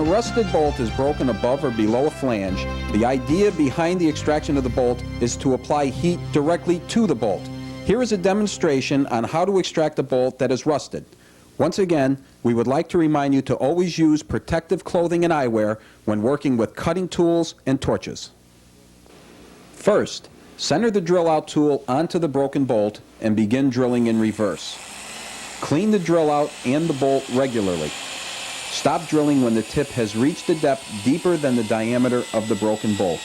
rusted bolt is broken above or below a flange, the idea behind the extraction of the bolt is to apply heat directly to the bolt. Here is a demonstration on how to extract a bolt that is rusted. Once again, we would like to remind you to always use protective clothing and eyewear when working with cutting tools and torches. First, center the drill out tool onto the broken bolt and begin drilling in reverse. Clean the drill out and the bolt regularly. Stop drilling when the tip has reached a depth deeper than the diameter of the broken bolt.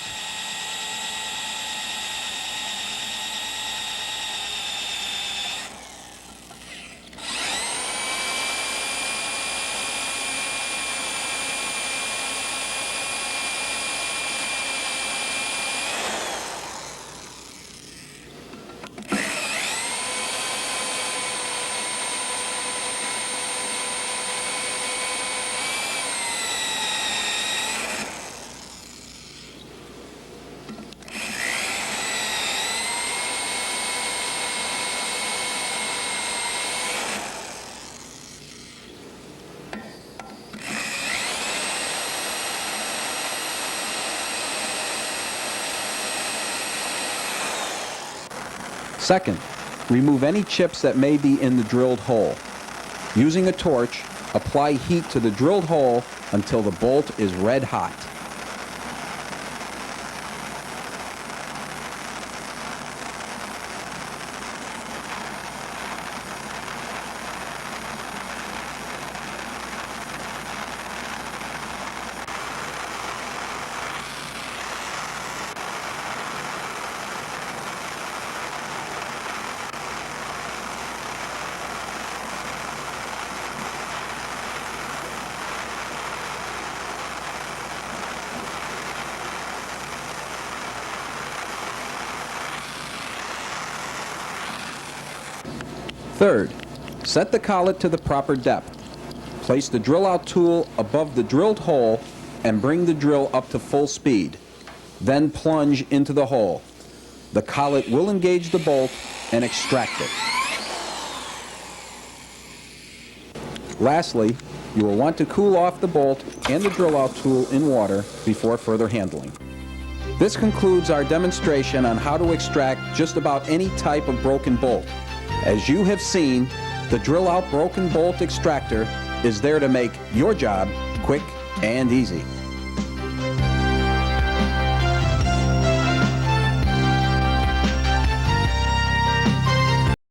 Second, remove any chips that may be in the drilled hole. Using a torch, apply heat to the drilled hole until the bolt is red hot. Third, set the collet to the proper depth. Place the drill out tool above the drilled hole and bring the drill up to full speed. Then plunge into the hole. The collet will engage the bolt and extract it. Lastly, you will want to cool off the bolt and the drill out tool in water before further handling. This concludes our demonstration on how to extract just about any type of broken bolt. As you have seen, the Drill Out Broken Bolt Extractor is there to make your job quick and easy.